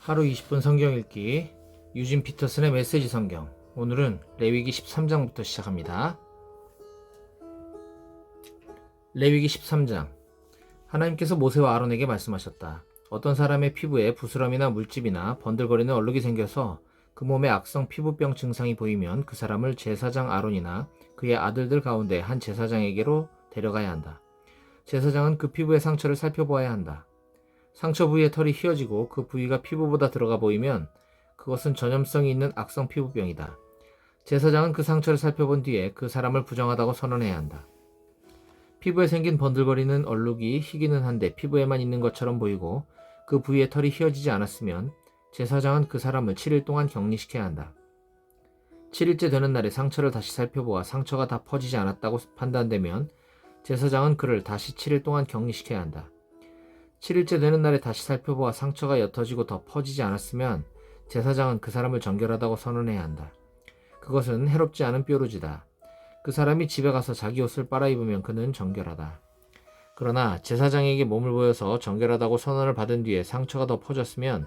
하루 20분 성경 읽기 유진 피터슨의 메시지 성경. 오늘은 레위기 13장부터 시작합니다. 레위기 13장. 하나님께서 모세와 아론에게 말씀하셨다. 어떤 사람의 피부에 부스럼이나 물집이나 번들거리는 얼룩이 생겨서 그 몸에 악성 피부병 증상이 보이면 그 사람을 제사장 아론이나 그의 아들들 가운데 한 제사장에게로 데려가야 한다. 제사장은 그 피부의 상처를 살펴보아야 한다. 상처 부위의 털이 휘어지고 그 부위가 피부보다 들어가 보이면 그것은 전염성이 있는 악성 피부병이다. 제사장은 그 상처를 살펴본 뒤에 그 사람을 부정하다고 선언해야 한다. 피부에 생긴 번들거리는 얼룩이 희기는 한데 피부에만 있는 것처럼 보이고 그 부위의 털이 휘어지지 않았으면 제사장은 그 사람을 7일 동안 격리시켜야 한다. 7일째 되는 날에 상처를 다시 살펴보아 상처가 다 퍼지지 않았다고 판단되면 제사장은 그를 다시 7일 동안 격리시켜야 한다. 7일째 되는 날에 다시 살펴보아 상처가 옅어지고 더 퍼지지 않았으면 제사장은 그 사람을 정결하다고 선언해야 한다. 그것은 해롭지 않은 뾰루지다. 그 사람이 집에 가서 자기 옷을 빨아입으면 그는 정결하다. 그러나 제사장에게 몸을 보여서 정결하다고 선언을 받은 뒤에 상처가 더 퍼졌으면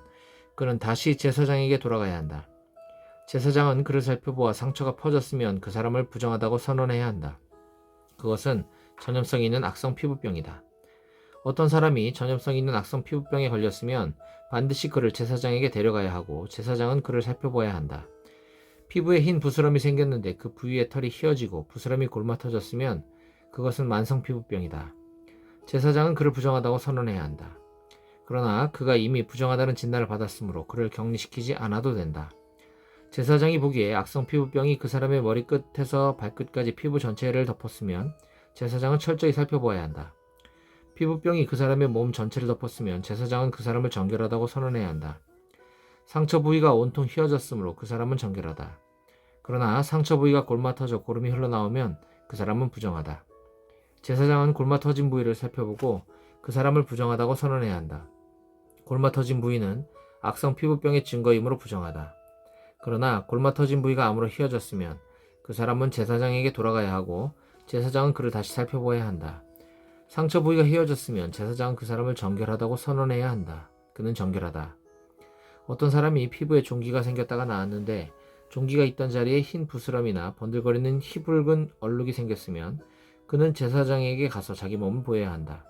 그는 다시 제사장에게 돌아가야 한다. 제사장은 그를 살펴보아 상처가 퍼졌으면 그 사람을 부정하다고 선언해야 한다. 그것은 전염성이 있는 악성 피부병이다. 어떤 사람이 전염성 있는 악성 피부병에 걸렸으면 반드시 그를 제사장에게 데려가야 하고 제사장은 그를 살펴보아야 한다. 피부에 흰 부스럼이 생겼는데 그 부위의 털이 휘어지고 부스럼이 골마터졌으면 그것은 만성 피부병이다. 제사장은 그를 부정하다고 선언해야 한다. 그러나 그가 이미 부정하다는 진단을 받았으므로 그를 격리시키지 않아도 된다. 제사장이 보기에 악성 피부병이 그 사람의 머리끝에서 발끝까지 피부 전체를 덮었으면 제사장은 철저히 살펴보아야 한다. 피부병이 그 사람의 몸 전체를 덮었으면 제사장은 그 사람을 정결하다고 선언해야 한다. 상처 부위가 온통 휘어졌으므로 그 사람은 정결하다. 그러나 상처 부위가 골마터져 고름이 흘러나오면 그 사람은 부정하다. 제사장은 골마터진 부위를 살펴보고 그 사람을 부정하다고 선언해야 한다. 골마터진 부위는 악성 피부병의 증거이므로 부정하다. 그러나 골마터진 부위가 아무로 휘어졌으면 그 사람은 제사장에게 돌아가야 하고 제사장은 그를 다시 살펴보아야 한다. 상처 부위가 휘어졌으면 제사장은 그 사람을 정결하다고 선언해야 한다. 그는 정결하다. 어떤 사람이 피부에 종기가 생겼다가 나았는데 종기가 있던 자리에 흰 부스럼이나 번들거리는 희붉은 얼룩이 생겼으면 그는 제사장에게 가서 자기 몸을 보여야 한다.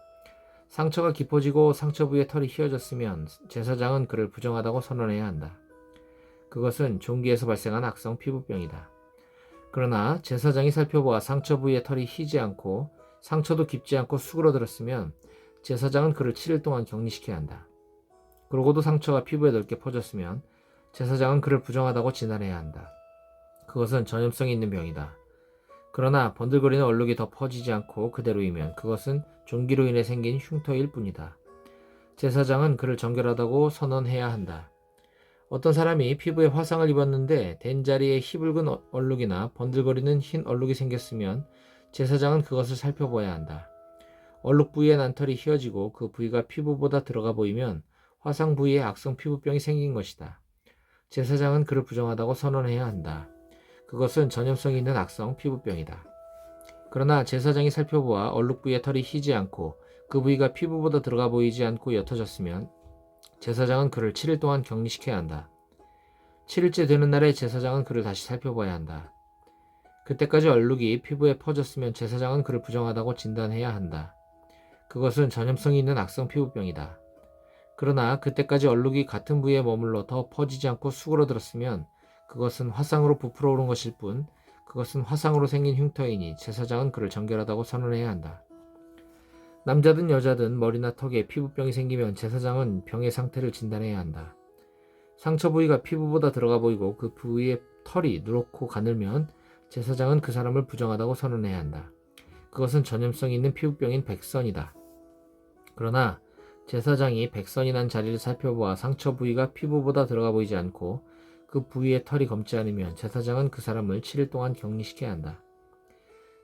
상처가 깊어지고 상처 부위에 털이 휘어졌으면 제사장은 그를 부정하다고 선언해야 한다. 그것은 종기에서 발생한 악성 피부병이다. 그러나 제사장이 살펴보아 상처 부위에 털이 휘지 않고 상처도 깊지 않고 수그러들었으면 제사장은 그를 7일 동안 격리시켜야 한다. 그러고도 상처가 피부에 넓게 퍼졌으면 제사장은 그를 부정하다고 진단해야 한다. 그것은 전염성이 있는 병이다. 그러나 번들거리는 얼룩이 더 퍼지지 않고 그대로이면 그것은 종기로 인해 생긴 흉터일 뿐이다. 제사장은 그를 정결하다고 선언해야 한다. 어떤 사람이 피부에 화상을 입었는데 된 자리에 희붉은 얼룩이나 번들거리는 흰 얼룩이 생겼으면 제사장은 그것을 살펴보아야 한다. 얼룩 부위의 난털이 휘어지고 그 부위가 피부보다 들어가 보이면 화상 부위에 악성 피부병이 생긴 것이다. 제사장은 그를 부정하다고 선언해야 한다. 그것은 전염성이 있는 악성 피부병이다. 그러나 제사장이 살펴보아 얼룩 부위의 털이 휘지 않고 그 부위가 피부보다 들어가 보이지 않고 옅어졌으면 제사장은 그를 7일 동안 격리시켜야 한다. 7일째 되는 날에 제사장은 그를 다시 살펴봐야 한다. 그때까지 얼룩이 피부에 퍼졌으면 제사장은 그를 부정하다고 진단해야 한다. 그것은 전염성이 있는 악성 피부병이다. 그러나 그때까지 얼룩이 같은 부위에 머물러 더 퍼지지 않고 수그러들었으면 그것은 화상으로 부풀어 오른 것일 뿐 그것은 화상으로 생긴 흉터이니 제사장은 그를 정결하다고 선언해야 한다. 남자든 여자든 머리나 턱에 피부병이 생기면 제사장은 병의 상태를 진단해야 한다. 상처 부위가 피부보다 들어가 보이고 그 부위의 털이 누렇고 가늘면 제사장은 그 사람을 부정하다고 선언해야 한다. 그것은 전염성이 있는 피부병인 백선이다. 그러나 제사장이 백선이 난 자리를 살펴보아 상처 부위가 피부보다 들어가 보이지 않고 그 부위의 털이 검지 않으면 제사장은 그 사람을 7일 동안 격리시켜야 한다.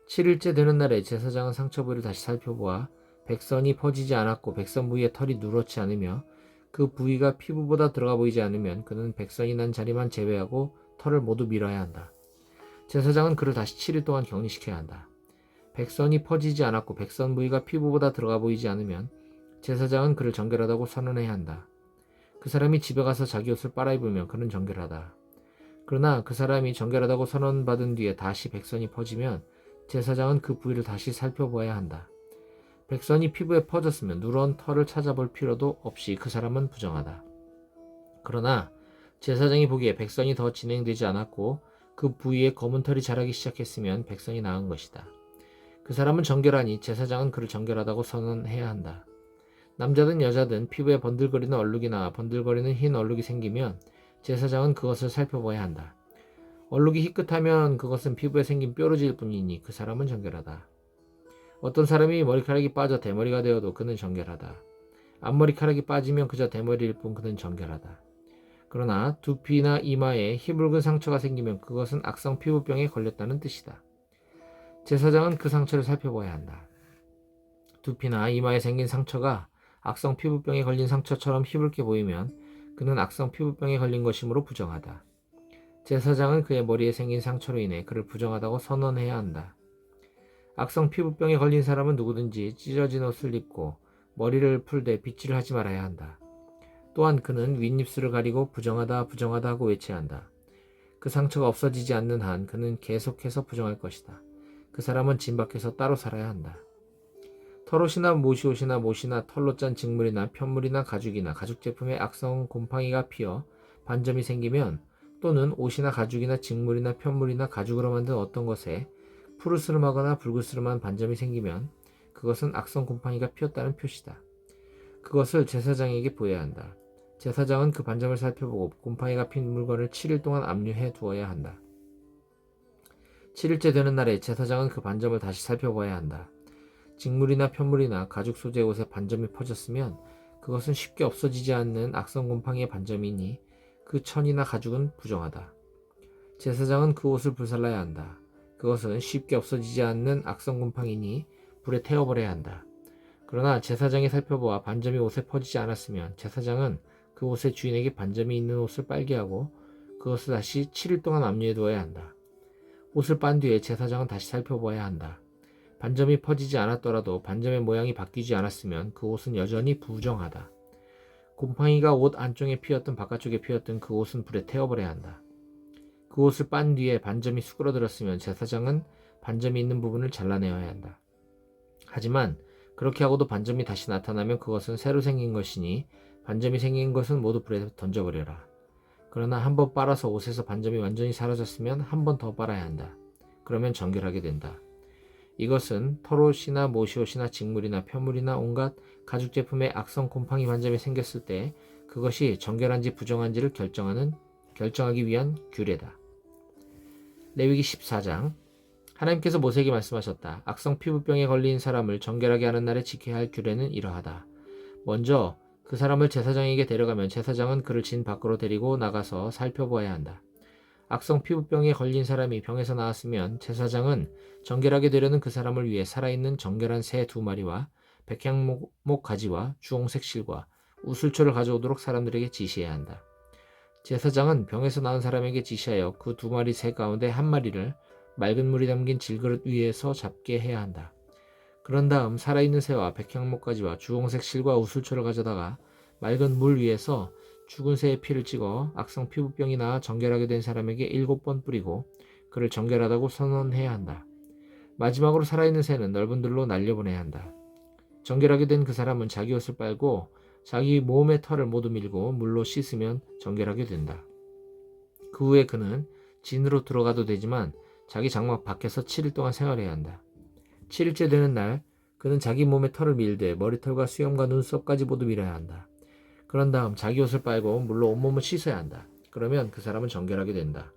7일째 되는 날에 제사장은 상처 부위를 다시 살펴보아 백선이 퍼지지 않았고 백선 부위의 털이 누렇지 않으며 그 부위가 피부보다 들어가 보이지 않으면 그는 백선이 난 자리만 제외하고 털을 모두 밀어야 한다. 제사장은 그를 다시 7일 동안 격리시켜야 한다. 백선이 퍼지지 않았고 백선 부위가 피부보다 들어가 보이지 않으면 제사장은 그를 정결하다고 선언해야 한다. 그 사람이 집에 가서 자기 옷을 빨아입으면 그는 정결하다. 그러나 그 사람이 정결하다고 선언받은 뒤에 다시 백선이 퍼지면 제사장은 그 부위를 다시 살펴보아야 한다. 백선이 피부에 퍼졌으면 누런 털을 찾아볼 필요도 없이 그 사람은 부정하다. 그러나 제사장이 보기에 백선이 더 진행되지 않았고 그 부위에 검은 털이 자라기 시작했으면 백선이 나은 것이다. 그 사람은 정결하니 제사장은 그를 정결하다고 선언해야 한다. 남자든 여자든 피부에 번들거리는 얼룩이나 번들거리는 흰 얼룩이 생기면 제사장은 그것을 살펴봐야 한다. 얼룩이 희끗하면 그것은 피부에 생긴 뾰루지일 뿐이니 그 사람은 정결하다. 어떤 사람이 머리카락이 빠져 대머리가 되어도 그는 정결하다. 앞머리카락이 빠지면 그저 대머리일 뿐 그는 정결하다. 그러나 두피나 이마에 희붉은 상처가 생기면 그것은 악성 피부병에 걸렸다는 뜻이다. 제사장은 그 상처를 살펴봐야 한다. 두피나 이마에 생긴 상처가 악성 피부병에 걸린 상처처럼 희붉게 보이면 그는 악성 피부병에 걸린 것이므로 부정하다. 제사장은 그의 머리에 생긴 상처로 인해 그를 부정하다고 선언해야 한다. 악성 피부병에 걸린 사람은 누구든지 찢어진 옷을 입고 머리를 풀되 빗질을 하지 말아야 한다. 또한 그는 윗입술을 가리고 부정하다 부정하다 하고 외쳐야 한다. 그 상처가 없어지지 않는 한 그는 계속해서 부정할 것이다. 그 사람은 진 밖에서 따로 살아야 한다. 털옷이나 모시옷이나 못이나 털로 짠 직물이나 편물이나 가죽이나 가죽 제품에 악성 곰팡이가 피어 반점이 생기면 또는 옷이나 가죽이나 직물이나 편물이나 가죽으로 만든 어떤 것에 푸르스름하거나 붉으스름한 반점이 생기면 그것은 악성 곰팡이가 피었다는 표시다. 그것을 제사장에게 보여야 한다. 제사장은 그 반점을 살펴보고 곰팡이가 핀 물건을 7일 동안 압류해 두어야 한다. 7일째 되는 날에 제사장은 그 반점을 다시 살펴봐야 한다. 직물이나 편물이나 가죽 소재 옷에 반점이 퍼졌으면 그것은 쉽게 없어지지 않는 악성 곰팡이의 반점이니 그 천이나 가죽은 부정하다. 제사장은 그 옷을 불살라야 한다. 그것은 쉽게 없어지지 않는 악성 곰팡이니 불에 태워버려야 한다. 그러나 제사장이 살펴보아 반점이 옷에 퍼지지 않았으면 제사장은 그 옷의 주인에게 반점이 있는 옷을 빨게 하고 그것을 다시 7일 동안 압류해 두어야 한다. 옷을 빤 뒤에 제사장은 다시 살펴봐야 한다. 반점이 퍼지지 않았더라도 반점의 모양이 바뀌지 않았으면 그 옷은 여전히 부정하다. 곰팡이가 옷 안쪽에 피었든 바깥쪽에 피었든 그 옷은 불에 태워버려야 한다. 그 옷을 빤 뒤에 반점이 수그러들었으면 제사장은 반점이 있는 부분을 잘라내어야 한다. 하지만 그렇게 하고도 반점이 다시 나타나면 그것은 새로 생긴 것이니 반점이 생긴 것은 모두 불에 던져버려라. 그러나 한번 빨아서 옷에서 반점이 완전히 사라졌으면 한 번 더 빨아야 한다. 그러면 정결하게 된다. 이것은 털옷이나 모시옷이나 직물이나 편물이나 온갖 가죽 제품에 악성 곰팡이 반점이 생겼을 때 그것이 정결한지 부정한지를 결정하기 위한 규례다. 레위기 14장. 하나님께서 모세에게 말씀하셨다. 악성 피부병에 걸린 사람을 정결하게 하는 날에 지켜야 할 규례는 이러하다. 먼저 그 사람을 제사장에게 데려가면 제사장은 그를 진 밖으로 데리고 나가서 살펴보아야 한다. 악성 피부병에 걸린 사람이 병에서 나았으면 제사장은 정결하게 되려는 그 사람을 위해 살아있는 정결한 새 2마리와 백향목 가지와 주홍색 실과 우슬초를 가져오도록 사람들에게 지시해야 한다. 제사장은 병에서 나은 사람에게 지시하여 그 2마리 새 가운데 1마리를 맑은 물이 담긴 질그릇 위에서 잡게 해야 한다. 그런 다음 살아있는 새와 백향목가지와 주홍색 실과 우슬초를 가져다가 맑은 물 위에서 죽은 새의 피를 찍어 악성 피부병이 나아 정결하게 된 사람에게 7번 뿌리고 그를 정결하다고 선언해야 한다. 마지막으로 살아있는 새는 넓은 들로 날려보내야 한다. 정결하게 된 그 사람은 자기 옷을 빨고 자기 몸의 털을 모두 밀고 물로 씻으면 정결하게 된다. 그 후에 그는 진으로 들어가도 되지만 자기 장막 밖에서 7일 동안 생활해야 한다. 7일째 되는 날 그는 자기 몸의 털을 밀되 머리털과 수염과 눈썹까지 모두 밀어야 한다. 그런 다음 자기 옷을 빨고 물로 온몸을 씻어야 한다. 그러면 그 사람은 정결하게 된다.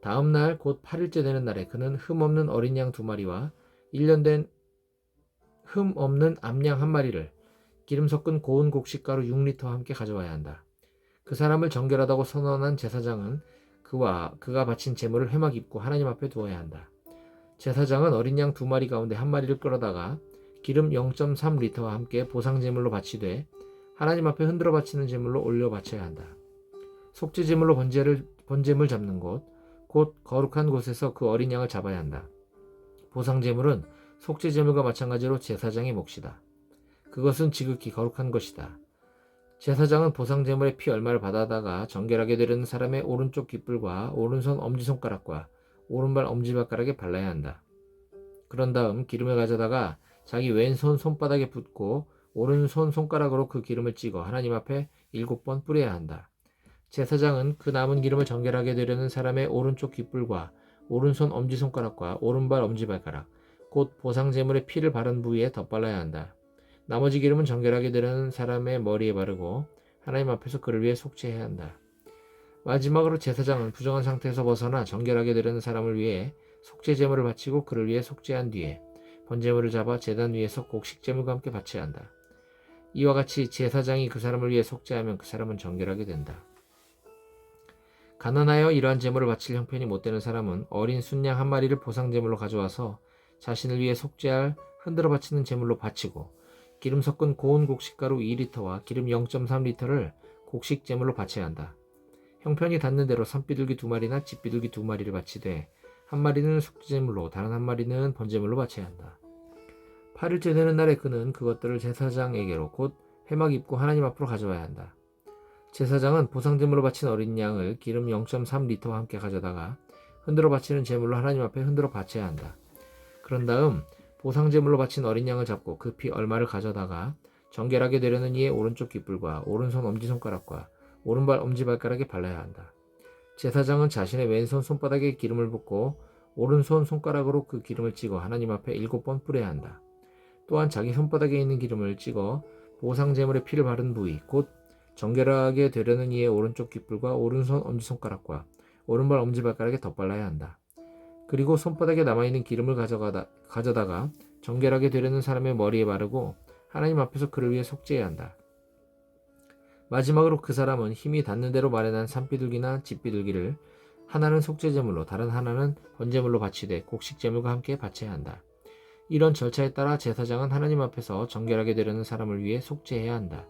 다음 날 곧 8일째 되는 날에 그는 흠 없는 어린 양 2마리와 1년 된 흠 없는 암양 1마리를 기름 섞은 고운 곡식가루 6리터와 함께 가져와야 한다. 그 사람을 정결하다고 선언한 제사장은 그가 바친 제물을 회막 입고 하나님 앞에 두어야 한다. 제사장은 어린 양 2마리 가운데 1마리를 끌어다가 기름 0.3리터와 함께 보상 제물로 바치되 하나님 앞에 흔들어 바치는 제물로 올려 바쳐야 한다. 속죄 제물로 번제물 잡는 곳, 곧 거룩한 곳에서 그 어린 양을 잡아야 한다. 보상 제물은 속죄 제물과 마찬가지로 제사장의 몫이다. 그것은 지극히 거룩한 것이다. 제사장은 보상제물의 피 얼마를 받아다가 정결하게 되려는 사람의 오른쪽 깃불과 오른손 엄지손가락과 오른발 엄지발가락에 발라야 한다. 그런 다음 기름을 가져다가 자기 왼손 손바닥에 붓고 오른손 손가락으로 그 기름을 찍어 하나님 앞에 7번 뿌려야 한다. 제사장은 그 남은 기름을 정결하게 되려는 사람의 오른쪽 깃불과 오른손 엄지손가락과 오른발 엄지발가락, 곧 보상제물의 피를 바른 부위에 덧발라야 한다. 나머지 기름은 정결하게 되려는 사람의 머리에 바르고 하나님 앞에서 그를 위해 속죄해야 한다. 마지막으로 제사장은 부정한 상태에서 벗어나 정결하게 되려는 사람을 위해 속죄제물을 바치고 그를 위해 속죄한 뒤에 번제물을 잡아 제단 위에서 곡식제물과 함께 바쳐야 한다. 이와 같이 제사장이 그 사람을 위해 속죄하면 그 사람은 정결하게 된다. 가난하여 이러한 제물을 바칠 형편이 못 되는 사람은 어린 순양 한 마리를 보상제물로 가져와서 자신을 위해 속죄할 흔들어 바치는 제물로 바치고 기름 섞은 고운 곡식가루 2리터와 기름 0.3리터를 곡식제물로 바쳐야 한다. 형편이 닿는 대로 산비둘기 2마리나 집비둘기 2마리를 바치되 한 마리는 속죄제물로 다른 한 마리는 번제물로 바쳐야 한다. 8일째 되는 날에 그는 그것들을 제사장에게로 곧 회막 입고 하나님 앞으로 가져와야 한다. 제사장은 보상제물로 바친 어린 양을 기름 0.3리터와 함께 가져다가 흔들어 바치는 제물로 하나님 앞에 흔들어 바쳐야 한다. 그런 다음 보상제물로 바친 어린 양을 잡고 그 피 얼마를 가져다가 정결하게 되려는 이의 오른쪽 깃불과 오른손 엄지손가락과 오른발 엄지발가락에 발라야 한다. 제사장은 자신의 왼손 손바닥에 기름을 붓고 오른손 손가락으로 그 기름을 찍어 하나님 앞에 7번 뿌려야 한다. 또한 자기 손바닥에 있는 기름을 찍어 보상제물의 피를 바른 부위 곧 정결하게 되려는 이의 오른쪽 깃불과 오른손 엄지손가락과 오른발 엄지발가락에 덧발라야 한다. 그리고 손바닥에 남아있는 기름을 가져다가 정결하게 되려는 사람의 머리에 바르고 하나님 앞에서 그를 위해 속죄해야 한다. 마지막으로 그 사람은 힘이 닿는 대로 마련한 산비둘기나 집비둘기를 하나는 속죄제물로 다른 하나는 번제물로 바치되 곡식제물과 함께 바쳐야 한다. 이런 절차에 따라 제사장은 하나님 앞에서 정결하게 되려는 사람을 위해 속죄해야 한다.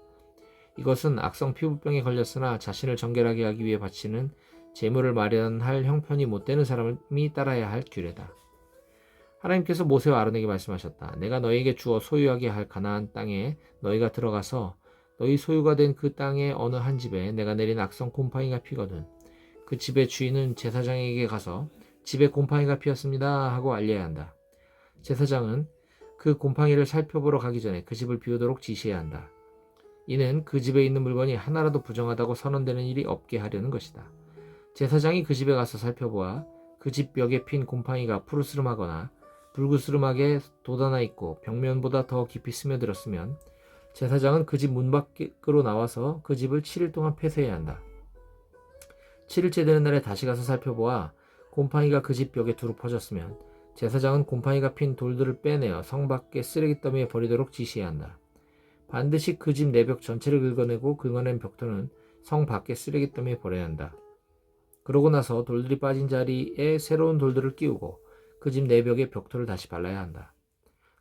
이것은 악성 피부병에 걸렸으나 자신을 정결하게 하기 위해 바치는 제물을 마련할 형편이 못 되는 사람이 따라야 할 규례다. 하나님께서 모세와 아론에게 말씀하셨다. 내가 너희에게 주어 소유하게 할 가나안 땅에 너희가 들어가서 너희 소유가 된 그 땅의 어느 한 집에 내가 내린 악성 곰팡이가 피거든 그 집의 주인은 제사장에게 가서 집에 곰팡이가 피었습니다 하고 알려야 한다. 제사장은 그 곰팡이를 살펴보러 가기 전에 그 집을 비우도록 지시해야 한다. 이는 그 집에 있는 물건이 하나라도 부정하다고 선언되는 일이 없게 하려는 것이다. 제사장이 그 집에 가서 살펴보아 그 집 벽에 핀 곰팡이가 푸르스름하거나 불그스름하게 돋아나 있고 벽면보다 더 깊이 스며들었으면 제사장은 그 집 문 밖으로 나와서 그 집을 7일 동안 폐쇄해야 한다. 7일째 되는 날에 다시 가서 살펴보아 곰팡이가 그 집 벽에 두루 퍼졌으면 제사장은 곰팡이가 핀 돌들을 빼내어 성 밖의 쓰레기 더미에 버리도록 지시해야 한다. 반드시 그 집 내벽 전체를 긁어내고 긁어낸 벽돌은 성 밖의 쓰레기 더미에 버려야 한다. 그러고 나서 돌들이 빠진 자리에 새로운 돌들을 끼우고 그 집 내벽에 벽돌을 다시 발라야 한다.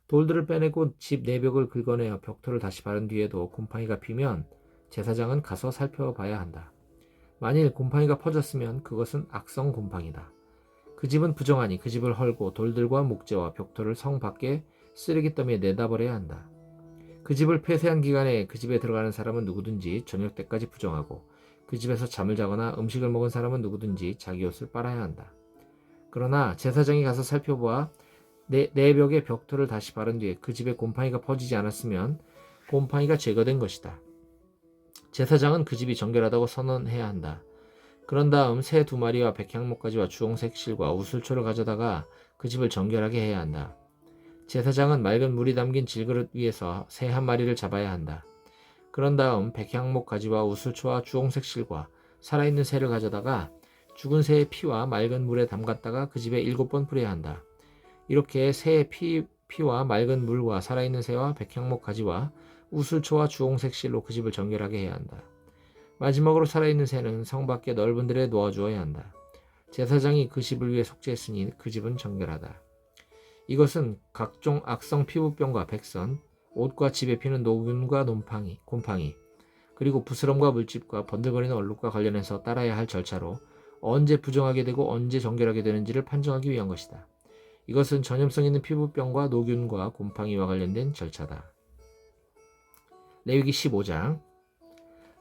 돌들을 빼내고 집 내벽을 긁어내어 벽돌을 다시 바른 뒤에도 곰팡이가 피면 제사장은 가서 살펴봐야 한다. 만일 곰팡이가 퍼졌으면 그것은 악성 곰팡이다. 그 집은 부정하니 그 집을 헐고 돌들과 목재와 벽돌을 성 밖에 쓰레기 더미에 내다버려야 한다. 그 집을 폐쇄한 기간에 그 집에 들어가는 사람은 누구든지 저녁 때까지 부정하고 그 집에서 잠을 자거나 음식을 먹은 사람은 누구든지 자기 옷을 빨아야 한다. 그러나 제사장이 가서 살펴보아 내벽에 벽돌을 다시 바른 뒤에 그 집에 곰팡이가 퍼지지 않았으면 곰팡이가 제거된 것이다. 제사장은 그 집이 정결하다고 선언해야 한다. 그런 다음 새 2마리와 백향목가지와 주홍색 실과 우슬초를 가져다가 그 집을 정결하게 해야 한다. 제사장은 맑은 물이 담긴 질그릇 위에서 새 한 마리를 잡아야 한다. 그런 다음 백향목 가지와 우슬초와 주홍색 실과 살아있는 새를 가져다가 죽은 새의 피와 맑은 물에 담갔다가 그 집에 7번 뿌려야 한다. 이렇게 새의 피와 맑은 물과 살아있는 새와 백향목 가지와 우슬초와 주홍색 실로 그 집을 정결하게 해야 한다. 마지막으로 살아있는 새는 성 밖의 넓은 들에 놓아주어야 한다. 제사장이 그 집을 위해 속죄했으니 그 집은 정결하다. 이것은 각종 악성 피부병과 백선, 옷과 집에 피는 노균과 곰팡이, 그리고 부스럼과 물집과 번들거리는 얼룩과 관련해서 따라야 할 절차로 언제 부정하게 되고 언제 정결하게 되는지를 판정하기 위한 것이다. 이것은 전염성 있는 피부병과 노균과 곰팡이와 관련된 절차다. 레위기 15장.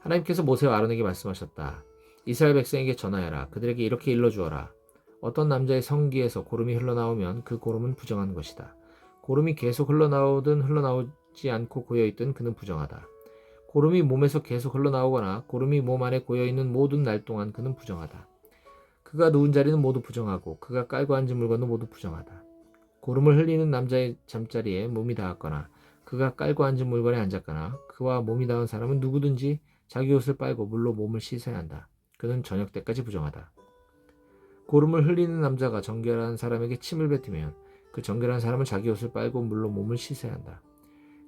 하나님께서 모세와 아론에게 말씀하셨다. 이스라엘 백성에게 전하여라. 그들에게 이렇게 일러주어라. 어떤 남자의 성기에서 고름이 흘러나오면 그 고름은 부정한 것이다. 고름이 계속 흘러나오든 흘러나오지 않고 고여있든 그는 부정하다. 고름이 몸에서 계속 흘러나오거나 고름이 몸 안에 고여있는 모든 날 동안 그는 부정하다. 그가 누운 자리는 모두 부정하고 그가 깔고 앉은 물건도 모두 부정하다. 고름을 흘리는 남자의 잠자리에 몸이 닿았거나 그가 깔고 앉은 물건에 앉았거나 그와 몸이 닿은 사람은 누구든지 자기 옷을 빨고 물로 몸을 씻어야 한다. 그는 저녁 때까지 부정하다. 고름을 흘리는 남자가 정결한 사람에게 침을 뱉으면 그 정결한 사람은 자기 옷을 빨고 물로 몸을 씻어야 한다.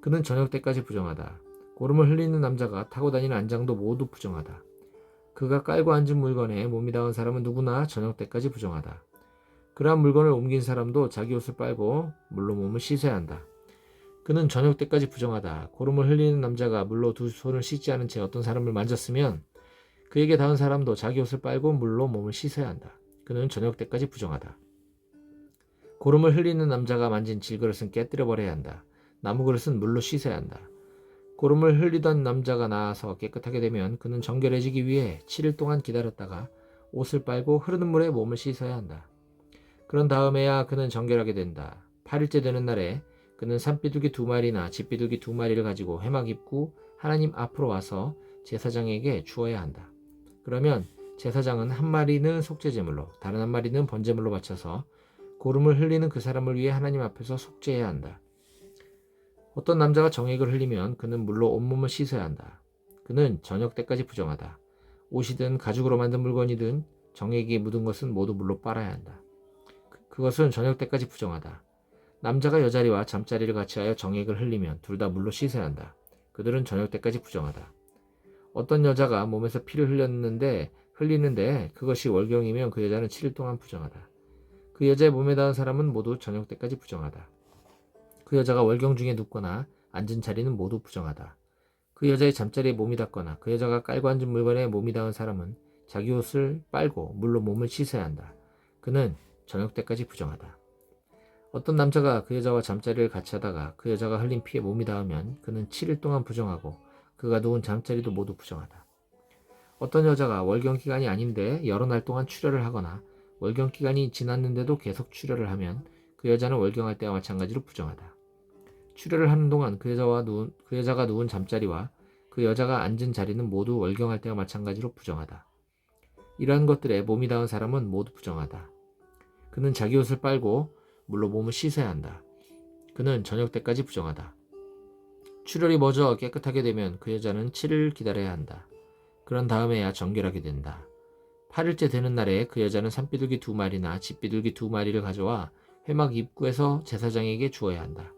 그는 저녁 때까지 부정하다. 고름을 흘리는 남자가 타고 다니는 안장도 모두 부정하다. 그가 깔고 앉은 물건에 몸이 닿은 사람은 누구나 저녁 때까지 부정하다. 그러한 물건을 옮긴 사람도 자기 옷을 빨고 물로 몸을 씻어야 한다. 그는 저녁 때까지 부정하다. 고름을 흘리는 남자가 물로 두 손을 씻지 않은 채 어떤 사람을 만졌으면 그에게 닿은 사람도 자기 옷을 빨고 물로 몸을 씻어야 한다. 그는 저녁 때까지 부정하다. 고름을 흘리는 남자가 만진 질그릇은 깨뜨려 버려야 한다. 나무 그릇은 물로 씻어야 한다. 고름을 흘리던 남자가 나아서 깨끗하게 되면 그는 정결해지기 위해 7일 동안 기다렸다가 옷을 빨고 흐르는 물에 몸을 씻어야 한다. 그런 다음에야 그는 정결하게 된다. 8일째 되는 날에 그는 산비둘기 2마리나 집비둘기 2마리를 가지고 회막 입구 하나님 앞으로 와서 제사장에게 주어야 한다. 그러면 제사장은 한 마리는 속죄제물로 다른 한 마리는 번제물로 바쳐서 고름을 흘리는 그 사람을 위해 하나님 앞에서 속죄해야 한다. 어떤 남자가 정액을 흘리면 그는 물로 온몸을 씻어야 한다. 그는 저녁 때까지 부정하다. 옷이든 가죽으로 만든 물건이든 정액이 묻은 것은 모두 물로 빨아야 한다. 그것은 저녁 때까지 부정하다. 남자가 여자리와 잠자리를 같이 하여 정액을 흘리면 둘 다 물로 씻어야 한다. 그들은 저녁 때까지 부정하다. 어떤 여자가 몸에서 피를 흘리는데 그것이 월경이면 그 여자는 7일 동안 부정하다. 그 여자의 몸에 닿은 사람은 모두 저녁 때까지 부정하다. 그 여자가 월경 중에 눕거나 앉은 자리는 모두 부정하다. 그 여자의 잠자리에 몸이 닿거나 그 여자가 깔고 앉은 물건에 몸이 닿은 사람은 자기 옷을 빨고 물로 몸을 씻어야 한다. 그는 저녁 때까지 부정하다. 어떤 남자가 그 여자와 잠자리를 같이 하다가 그 여자가 흘린 피에 몸이 닿으면 그는 7일 동안 부정하고 그가 누운 잠자리도 모두 부정하다. 어떤 여자가 월경 기간이 아닌데 여러 날 동안 출혈을 하거나 월경 기간이 지났는데도 계속 출혈을 하면 그 여자는 월경할 때와 마찬가지로 부정하다. 출혈을 하는 동안 그 여자가 누운 잠자리와 그 여자가 앉은 자리는 모두 월경할 때와 마찬가지로 부정하다. 이러한 것들에 몸이 닿은 사람은 모두 부정하다. 그는 자기 옷을 빨고 물로 몸을 씻어야 한다. 그는 저녁 때까지 부정하다. 출혈이 멎어 깨끗하게 되면 그 여자는 7일 기다려야 한다. 그런 다음에야 정결하게 된다. 8일째 되는 날에 그 여자는 산비둘기 2마리나 집비둘기 2마리를 가져와 회막 입구에서 제사장에게 주어야 한다.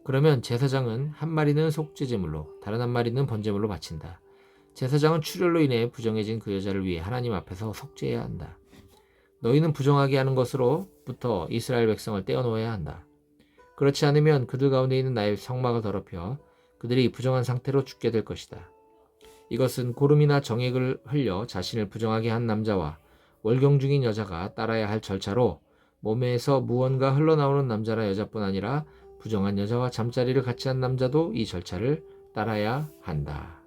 그러면 제사장은 한 마리는 속죄제물로 다른 한 마리는 번제물로 바친다. 제사장은 출혈로 인해 부정해진 그 여자를 위해 하나님 앞에서 속죄해야 한다. 너희는 부정하게 하는 것으로부터 이스라엘 백성을 떼어놓아야 한다. 그렇지 않으면 그들 가운데 있는 나의 성막을 더럽혀 그들이 부정한 상태로 죽게 될 것이다. 이것은 고름이나 정액을 흘려 자신을 부정하게 한 남자와 월경 중인 여자가 따라야 할 절차로 몸에서 무언가 흘러나오는 남자나 여자뿐 아니라 부정한 여자와 잠자리를 같이 한 남자도 이 절차를 따라야 한다.